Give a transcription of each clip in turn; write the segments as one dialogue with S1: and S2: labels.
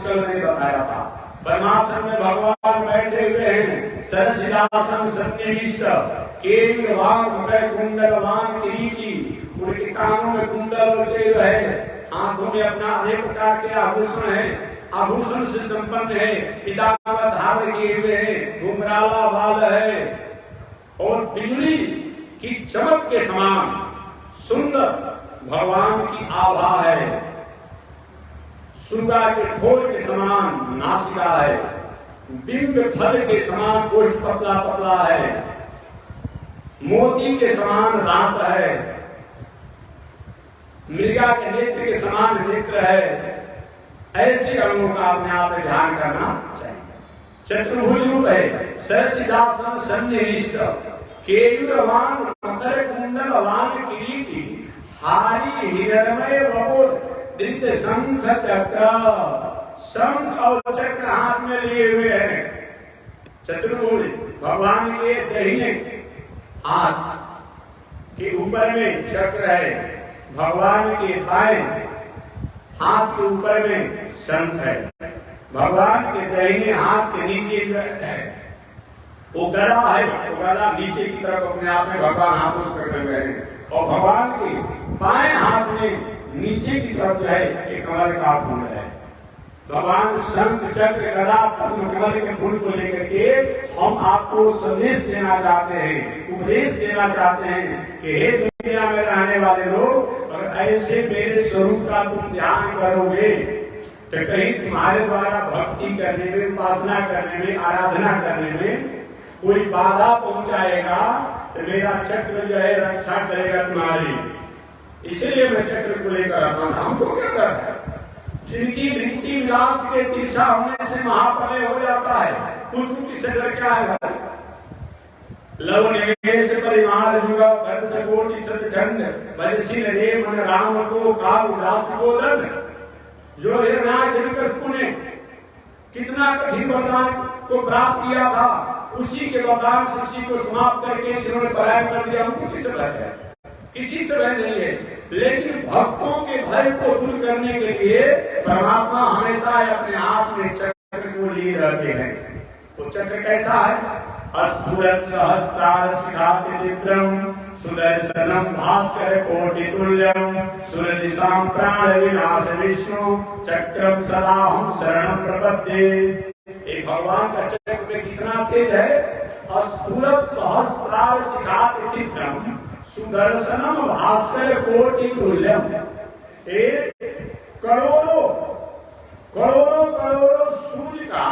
S1: कल मैंने बताया था। पद्मासन में भगवान बैठे हुए हैं, सरसिलासन सत्यनिष्ठ, केयूरवान मकर कुंडलवान किरीटी, उनके कानों में कुंडल लगे हुए हैं, हाथों में अपना अनेक प्रकार के आभूषण है, आभूषण से संपन्न है, पीताम्बर धारण किए हुए हैं, घुंघराला बाल है और बिजली की चमक के समान सुंदर भगवान की आभा है, सुगा के खोल के समान नासिका है, बिंब फल के समान गोष्ठ पतला पतला है, मोती के समान दांत है, मृगा के नेत्र के समान नेत्र है। ऐसे अंगों का अपने आप में ध्यान करना चाहिए। चतुर्भुज रूप है, सरसिलासन सन्निविष्ट, केयूरवान मकर कुंडलवान किरीटी, हारी हिरणमय बबुल, दिव्य शंख चक्र, शंख और चक्र हाथ में लिए हुए हैं। चतुर्भुज भगवान के दाहिने हाथ के ऊपर में चक्र है, भगवान के बाएं हाथ के ऊपर में शंख है, भगवान के दाहिने हाथ के नीचे है वो गदा है, वो गदा नीचे की तरफ अपने आप में भगवान हाथों से पकड़े हुए हैं, और भगवान के बाएं हाथ में नीचे की तरफ जो है एक कमल का फूल है। भगवान शंख चक्र गदा पद्म कमल के फूल को लेकर के हम आपको संदेश देना चाहते हैं, उपदेश देना चाहते हैं कि हे दुनिया में रहने वाले लोग, अगर ऐसे मेरे स्वरूप का तुम ध्यान करोगे तो कहीं तुम्हारे द्वारा भक्ति करने में, उपासना करने में, आराधना करने में कोई बाधा पहुंचाएगा तो मेरा चक्र जो है रक्षा करेगा तुम्हारी। इसलिए मैं चक्र को लेकर आता हूं। हमको क्या कर, जिनकी वृत्ति विलास के तिरछा होने से महाप्रलय हो जाता है, उसको किससे डर क्या है भाई? लव निवेश परिमाण जुगा कर सकोटि सतचंद, बलशील रे मन राम को काल उदास को दंड। जो हिरण्याक्ष ने कितना कठिन वरदान को प्राप्त किया था, उसी के वरदान से उसी को समाप्त करके जिन्होंने पलायन कर दिया, हमको किससे भय है? किसी से भय नहीं है। लेकिन भक्तों के भय को दूर करने के लिए परमात्मा हमेशा अपने हाथ में चक्र को लिए रहते हैं। वो चक्र कैसा है? अस्फुरत् सहस्त्रार शिखातिदिव्यं, सुदर्शनम भास्कर कोटि तुल्यम, सुरदिशां प्राण विनाश विष्णु, चक्रम सदाहं शरणं प्रपद्ये। एक भगवान का चक्र में कितना तेज है? अस्फुरत् सहस्त्रार शिखातिदिव्यं, सुदर्शनम भास्कर कोटि तुल्यम। करोड़ों करोड़ों करोड़ों सूर्य का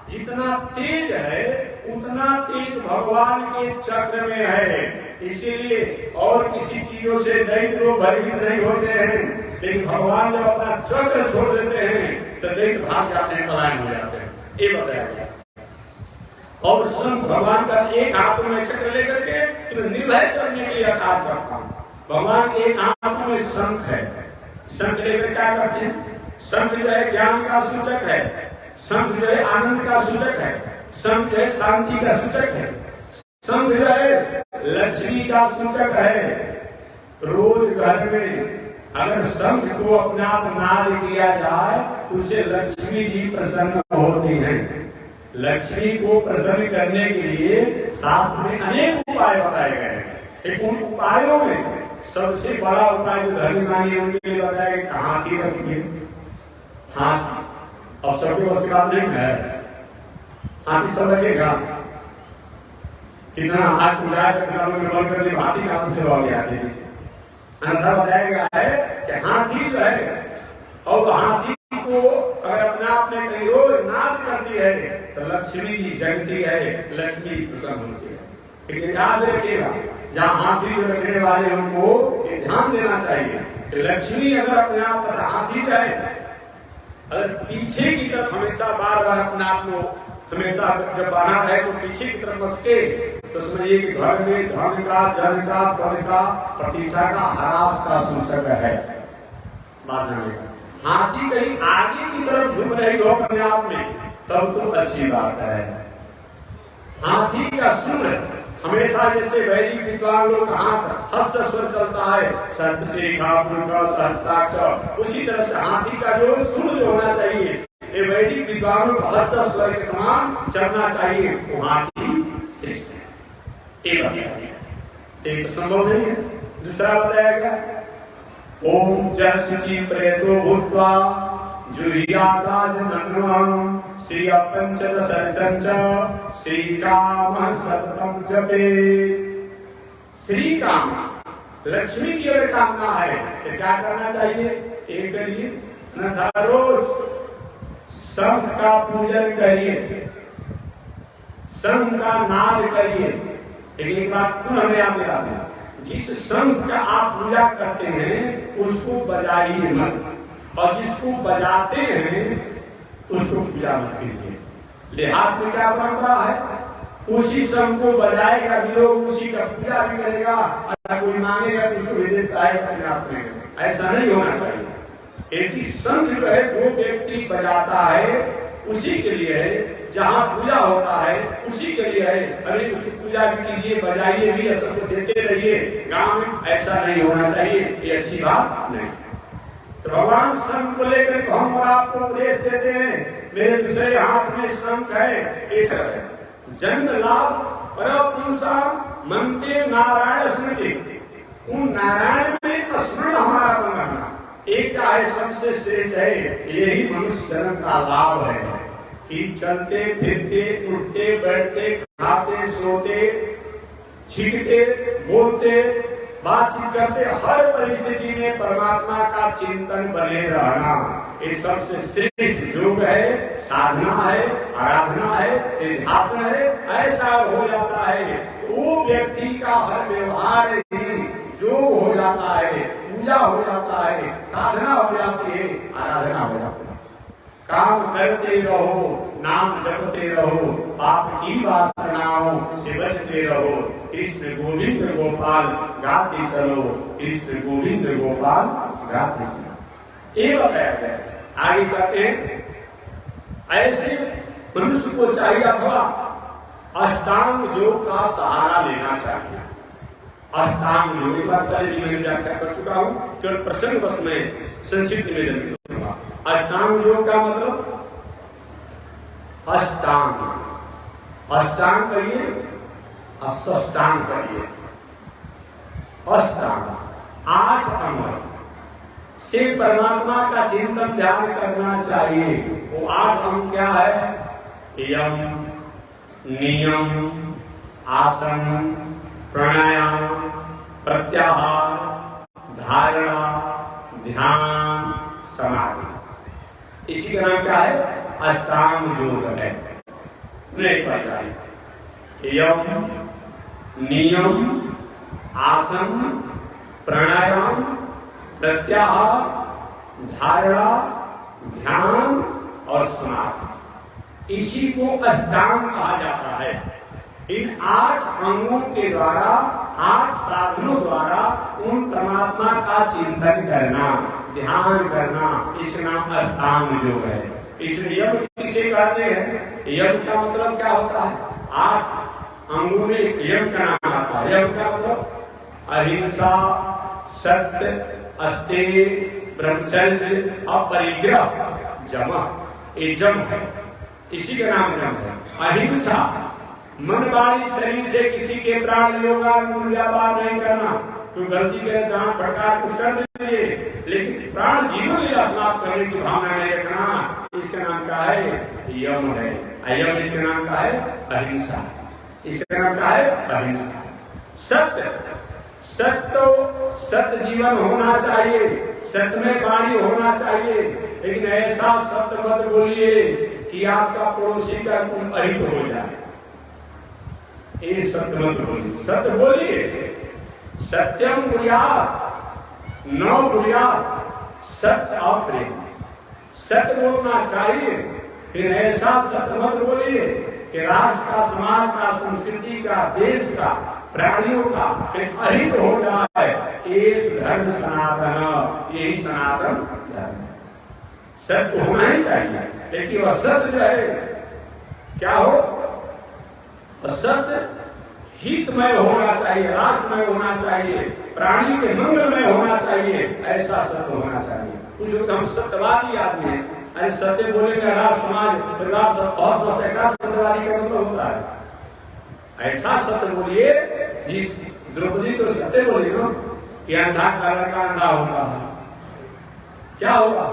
S1: जितना तेज है, उतना तेज भगवान के चक्र में है। इसीलिए और किसी चीजों से दैत्य लोग भयभीत नहीं होते हैं, लेकिन भगवान जब अपना चक्र छोड़ देते हैं तो दैत्य भाग जाते हैं, पलायन हो जाते हैं। ये बताया गया। और शंख भगवान का एक हाथ में चक्र लेकर के तुम्हें निर्भय करने के लिए कार्य करता हूं। भगवान के एक हाथ में शंख है, शंख लेकर क्या करते हैं? शंख जो है ज्ञान का सूचक है, शंख जो है आनंद का सूचक है, शंख जो है शांति का सूचक है, शंख जो है लक्ष्मी का सूचक है। रोज घर में अगर शंख को अपना नाद किया जाए तो उसे लक्ष्मी जी प्रसन्न होती हैं। लक्ष्मी को प्रसन्न करने के लिए शास्त्र में अनेक उपाय बताए गए हैं। एक उन उपायों में सबसे बड़ा उपाय जो धर्म मानी है उनके लिए बताया कि हाथी रखिए। हाथी अब सबके बस की बात नहीं है, हाथी सब रखेगा कितना हाथ उड़ाया, कितना लोग बंद कर दिए, हाथी कहां से रह गया? अन्यथा बताया गया है कि हाथी जो है, और हाथी को अगर अपने आप में कहीं रोज नाद करती है तो लक्ष्मी जी जगती है, लक्ष्मी प्रसन्न होती है। लेकिन याद रखिएगा, जहाँ हाथी जो रखने वाले उनको ध्यान देना चाहिए कि लक्ष्मी अगर अपने आप पर हाथी जाए, अगर पीछे की तरफ हमेशा बार बार अपने आप को हमेशा जब बना रहे तो पीछे की तरफ मस्के, तो समझिए कि घर में धन का, जन का, पद का, प्रतिष्ठा का, ह्रास का सूचक है। बात जानेगा, हाथी कहीं आगे की तरफ झुक रही हो अपने आप में, तब तो अच्छी बात है। हाथी का सुर हमेशा जैसे वैदिक विद्वान लोग हाथ हस्त स्वर चलता है, सहस्त्रशिखा, सहस्त्राक्ष, उसी तरह से हाथी का जो सुर जो होना चाहिए, ये विद्वानों को हस्त स्वर के समान चलना चाहिए, वो हाथी श्रेष्ठ है। एक संभव नहीं है। दूसरा बताया गया ओम जय शुचि प्रेतो भूत्वा जुहियादाज नन्वं श्री पंचदश श्री काम सततम जपे। श्री काम लक्ष्मी की अगर कामना है तो क्या करना चाहिए? एक करिए न रोज संघ का पूजन करिए, संघ का नाद करिए। एक बात पुनः मैं याद दिलाता हूं, जिस संघ का आप पूजा करते हैं उसको बजाइए मत, और जिसको बजाते हैं उसको पूजा मत कीजिए। देहात में क्या परंपरा है? उसी संघ को बजाएगा भी लोग, उसी का पूजा भी करेगा, अगर कोई मांगेगा तो उसको भेज देता है अपने आप में। ऐसा नहीं होना चाहिए। एक ही संघ जो है, जो व्यक्ति बजाता है उसी के लिए है, जहाँ पूजा होता है उसी के लिए है। अरे उसकी पूजा भी कीजिए, बजाइए भी, सबको देते रहिए गाँव में, ऐसा नहीं होना चाहिए। ये अच्छी बात नहीं। तो भगवान संघ को लेकर तो हम और आपको उपदेश देते हैं, मेरे दूसरे हाथ में संघ है। जन्म लाभ परपुंसा मनते नारायण स्मृति, उन नारायण में स्मरण हमारा बनना एक का है, सबसे श्रेष्ठ है। यही मनुष्य जन्म का लाभ है कि चलते फिरते उठते बैठते खाते सोते छींकते बोलते बातचीत करते, हर परिस्थिति में परमात्मा का चिंतन बने रहना, ये सबसे श्रेष्ठ योग है, साधना है, आराधना है, ध्यान है। ऐसा हो जाता है तो वो व्यक्ति का हर व्यवहार ही योग हो जाता है, पूजा हो जाता है, साधना हो जाती है, आराधना हो जाती है। काम करते रहो, नाम जपते रहो, पाप की वासनाओं से बचते रहो, कृष्ण गोविंद गोपाल गाते चलो, कृष्ण गोविंद गोपाल गाते चलो। ये बताया गया। आगे कहते हैं ऐसे मनुष्य को चाहिए अथवा अष्टांग योग का सहारा लेना चाहिए। अष्टांग योग, एक बार पहले भी मैंने व्याख्या कर चुका हूं, केवल प्रसंग बस में संक्षिप्त निवेदन करूंगा। अष्टांग योग का मतलब अष्टांग, अष्टांग करिए, अष्टांग करिए। अष्टांग 8 अंग से परमात्मा का चिंतन ध्यान करना चाहिए। वो 8 अंग क्या है? यम, नियम, आसन, प्राणायाम, प्रत्याहार, धारणा, ध्यान, समाधि। इसी का नाम क्या है? अष्टांग योग है। नहीं पता यम, नियम, आसन, प्राणायाम, प्रत्याहार, धारणा, ध्यान और समाधि, इसी को अष्टांग कहा जाता है। इन 8 अंगों के द्वारा, 8 साधनों द्वारा उन परमात्मा का चिंतन करना, ध्यान करना, इस नाम अष्टांग योग है। इसलिए यम किसे कहते हैं? यम का मतलब क्या होता है? 8 अंगों में यम का नाम आता है। यम का मतलब अहिंसा, सत्य, अस्तेय, ब्रह्मचर्य, अपरिग्रह, जम, ये जम है, इसी का नाम जम है। अहिंसा, मन वाणी शरीर से किसी के प्राण योगान व्यापार नहीं करना। तो गलती करे दांत फटकार कुछ कर दीजिए, लेकिन प्राण जीवन लीला समाप्त करने की भावना नहीं रखना, इसका नाम क्या है? यम है। यम इसका नाम क्या है? अहिंसा। इसका नाम क्या है? अहिंसा। सत्य, सत्य जीवन होना चाहिए, सत्य में वाणी होना चाहिए, लेकिन ऐसा सत्य मत बोलिए कि आपका पड़ोसी का तुम अहित हो जाए। ये सत्य मत बोलिए। सत्य बोलिए, सत्यम बुनियाद न बुनियाद, सत्य और प्रेम, सत्य बोलना चाहिए। फिर ऐसा सत्य मत बोलिए कि राष्ट्र का, समाज का, संस्कृति का, देश का, प्राणियों का अहित हो जाए। इस धर्म सनातन, यही सनातन धर्म। सत्य होना ही चाहिए, लेकिन वह सत्य जो है क्या हो? सत्य हितमय होना चाहिए, राष्ट्रमय होना चाहिए, प्राणी के मंगलमय होना चाहिए, ऐसा सत्य होना चाहिए। कुछ लोग हम सत्यवादी आदमी हैं, अरे सत्य बोलेंगे राष्ट्र समाज परिवार सब ऐसा सत्यवादी का मतलब होता है। ऐसा सत्य बोलिए जिस द्रौपदी तो सत्य बोली ना कि अंधा का लड़का अंधा होगा, क्या होगा?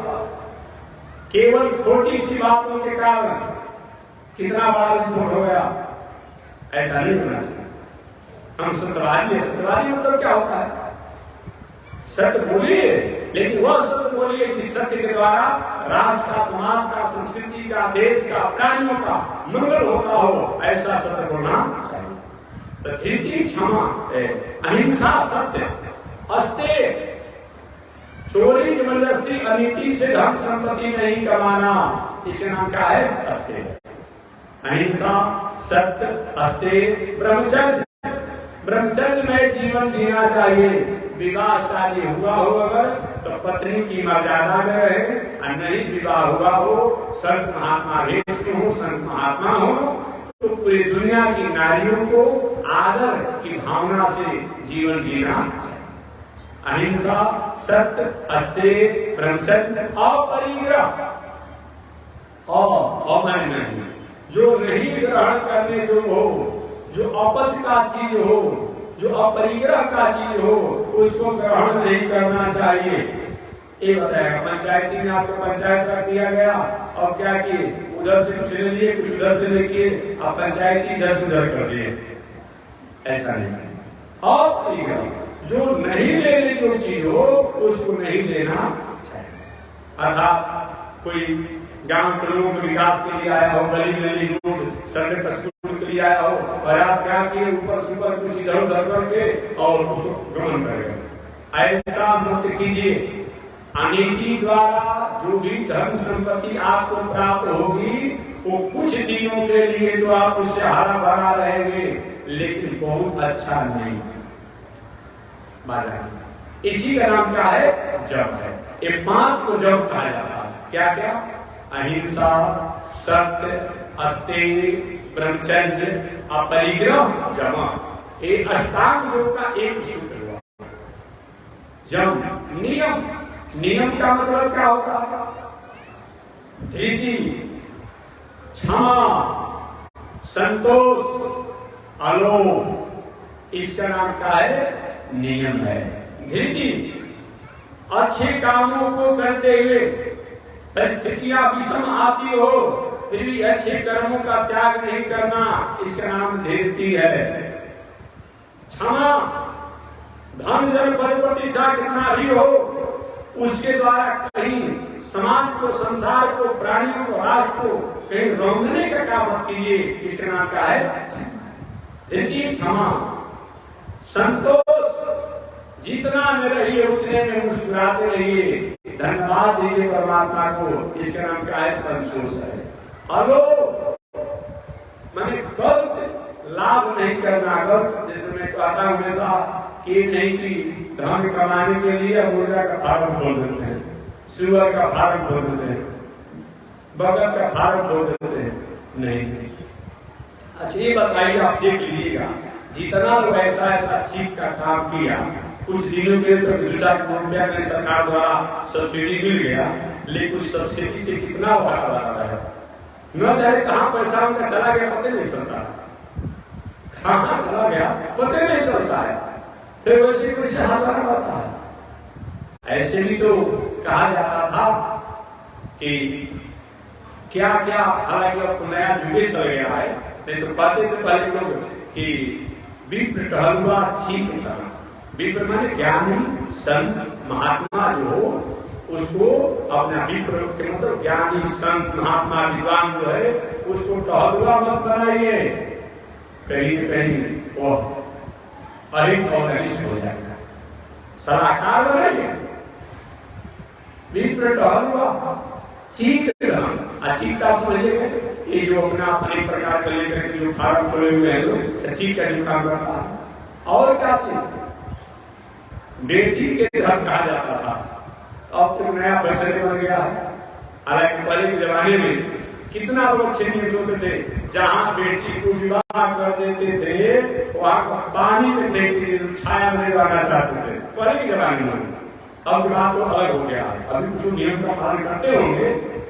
S1: केवल छोटी सी बातों के कारण कितना बड़ा विस्फोट हो गया। ऐसा नहीं होना चाहिए। हम सत्यवादी है। सत्यवादी मतलब क्या होता है? सत्य बोलिए, लेकिन वह सत्य बोलिए जिस सत्य के द्वारा राष्ट्र का, समाज का, संस्कृति का, देश का, प्राणियों का मंगल होता हो, ऐसा सत्य बोलना चाहिए। तो धीरती, क्षमा, अहिंसा, सत्य, अस्ते, चोरी, जबरदस्ती, अनीति से धन संपत्ति नहीं कमाना, इसका नाम क्या है? अस्ते। अहिंसा, सत्य, अस्ते, ब्रह्मचर्य। ब्रह्मचर्य में जीवन जीना चाहिए। विवाह शादी हुआ हो अगर तो पत्नी की मर्यादा में रहे, और नहीं विवाह हुआ हो, संत महात्मा वेश में हो, संत महात्मा हो, तो पूरी दुनिया की नारियों को आदर की भावना से जीवन जीना चाहिए। अहिंसा, सत्य, अस्ते, ब्रह्मचर्य, अपरिग्रह। नहीं, जो नहीं ग्रहण करने जो हो, जो अपच का चीज हो, जो अपरिग्रह का चीज हो, उसको ग्रहण नहीं करना चाहिए। ये बताएगा पंचायती में आपको पंचायत रख दिया गया और क्या किए, उधर से कुछ ले लिए, कुछ उधर से लेके आप पंचायती इधर से उधर कर दिए। ऐसा नहीं है। अपरिग्रह, जो नहीं लेने जो चीज हो उसको नहीं लेना चाहिए। अर्थात कोई गांव के लोगों के विकास के लिए आया हो, गली गली रोड सड़क स्कूल के लिए आया हो, और आप क्या किए, ऊपर से ऊपर कुछ इधर उधर करके और उसको गमन कर गए। ऐसा मत कीजिए। अनीति द्वारा जो भी धन संपत्ति आपको प्राप्त होगी वो कुछ दिनों के लिए तो आप उससे हरा भरा रहेंगे, लेकिन बहुत अच्छा नहीं। इसी का नाम क्या है? जप है। ये 5 को जप कहा जाता है। क्या क्या? अहिंसा, सत्य, अस्ते, ब्रह्मचर्य, अपरिग्रह, जमा। ये अष्टांग योग का एक सूत्र हुआ। जम, नियम। नियम का मतलब क्या होता है? धीरति, क्षमा, संतोष, अलोभ, इसका नाम क्या है? नियम है। धीरति, अच्छे कामों को करते हुए परिस्थितियां विषम आती हो फिर भी अच्छे कर्मों का त्याग नहीं करना, इसका नाम धीरति है। क्षमा, धन जन पद प्रतिष्ठा कितना भी हो, उसके द्वारा कहीं समाज को, संसार को, प्राणियों को, राष्ट्र को कहीं रोकने का काम मत कीजिए, इसका नाम क्या है? धीरति, क्षमा, संतोष, जितना में रहिए उतने में मुस्कुराते रहिए, धन्यवाद दीजिए परमात्मा को, इसका नाम क्या है? संतोष है। अलोभ, मैंने गलत लाभ नहीं करना। गलत, जैसे मैं कहता हूं हमेशा कि नहीं कि धन कमाने के लिए मुर्गा का फार्म खोल देते हैं, सुअर का फार्म खोल देते हैं, बगर का फार्म खोल देते हैं। नहीं। अच्छा ये बताइए, आप देख लीजिएगा जितना लोग ऐसा ऐसा चीज का काम किया, कुछ दिनों के तो 2-4 करोड़ रुपया में सरकार द्वारा सब्सिडी मिल गया, लेकिन उस सब्सिडी से कितना भाड़ा लगा है, न जाने कहाँ पैसा उनका चला गया पता नहीं चलता, कहाँ चला गया पता नहीं चलता है। फिर वैसे वैसे हाथ होता है। ऐसे भी तो कहा जाता था कि क्या क्या, हालांकि अब तो नया जुगे चल गया है, नहीं तो कहते थे पहले लोग कि विप्र टहलुआ चीख करना। विप्र माने ज्ञानी, संत, महात्मा जो हो उसको अपना विप्र के मतलब ज्ञानी, संत, महात्मा, विद्वान जो है उसको टहलुआ मत बनाइए, कहीं कहीं वो अरित और अनिष्ट हो जाएगा। सलाहकार बनाइए। विप्र टहलुआ चीख करना, चीखता समझिए ये जो अपना अनेक प्रकार का लेकर के जो फार्म खोले हुए हैं लोग, चीख का जो काम करता है। और क्या चीज? बेटी के धर्म कहा जाता था, अब तो नया पैसे बन गया है। हालांकि पहले के जमाने में कितना लोग अच्छे न्यूज होते थे, जहां बेटी को विवाह कर देते थे वहां पानी में फेंक छाया में रहना चाहते थे पहले के जमाने में। अब बात तो अलग हो गया है, अभी कुछ नियम का पालन करते होंगे,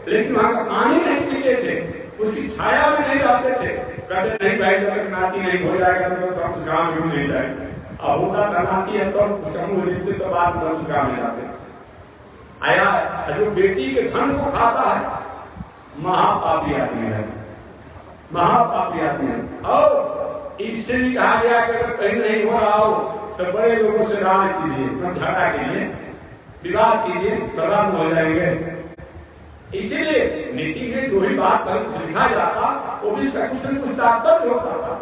S1: लेकिन वहां का पानी नहीं पीते थे, उसकी छाया में नहीं रहते थे। कहते नहीं भाई जब तक नाती नहीं हो जाएगा तो कम से गाँव में नहीं जाएगा। अब होता नाती है तो उसका मुंह देखते तो बाद में उस गाँव में जाते। आया जो बेटी के धन को खाता है महापापी आदमी है, महापापी आदमी है। और इससे भी कहा गया कि अगर कहीं नहीं हो रहा हो तो बड़े लोगों से राय कीजिए, झगड़ा कीजिए, विवाद कीजिए, बर्बाद हो जाएंगे। इसीलिए नीति में जो ही बात लिखा जाता वो भी इसका कुछ न कुछ तात्पर्य होता था।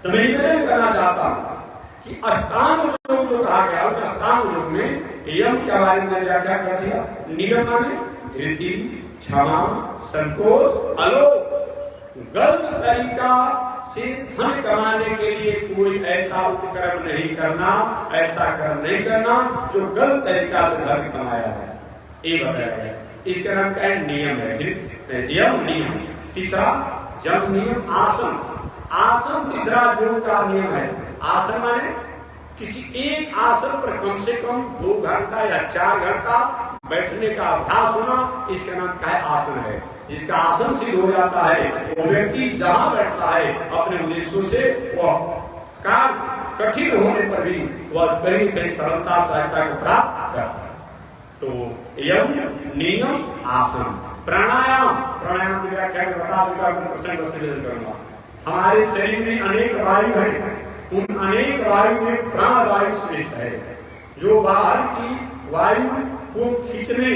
S1: तो मैं निवेदन करना चाहता हूं कि अष्टांग योग जो कहा गया उस अष्टांग योग में यम के बारे में व्याख्या कर दिया। नियम माने धृति, क्षमा, संतोष, अलोक। गलत तरीका से धन कमाने के लिए कोई ऐसा उपक्रम नहीं करना, ऐसा कर्म नहीं करना जो गलत तरीका से धन कमाया है, ये बताया गया। इसका नाम क्या है? नियम है। यम नियम। तीसरा जम नियम, आसन। आसन तीसरा योग का नियम है। आसन माने किसी एक आसन पर कम से कम 2 घंटा या 4 घंटा बैठने का अभ्यास होना, इसका नाम क्या है? आसन है। जिसका आसन सिद्ध हो जाता है वो व्यक्ति जहां बैठता है अपने उद्देश्यों से वह कार्य कठिन होने पर भी वह कहीं कहीं सरलता सहजता को प्राप्त करता है। तो यम नियम आसन। प्राणायाम, प्राणायाम की व्याख्या में बता दूंगा, प्रसंग करूंगा। हमारे शरीर में अनेक वायु है, उन अनेक वायु में प्राण वायु श्रेष्ठ है, जो बाहर की वायु को खींचने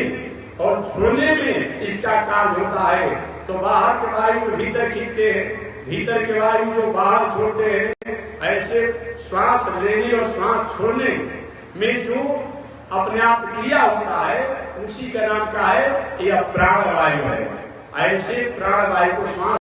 S1: और छोड़ने में इसका कार्य होता है। तो बाहर के वायु भीतर खींचते हैं, भीतर के वायु जो बाहर छोड़ते हैं। ऐसे श्वास लेने और श्वास छोड़ने में जो अपने आप क्रिया होता है उसी का नाम क्या है? यह प्राण वायु है। ऐसे प्राण वायु को श्वास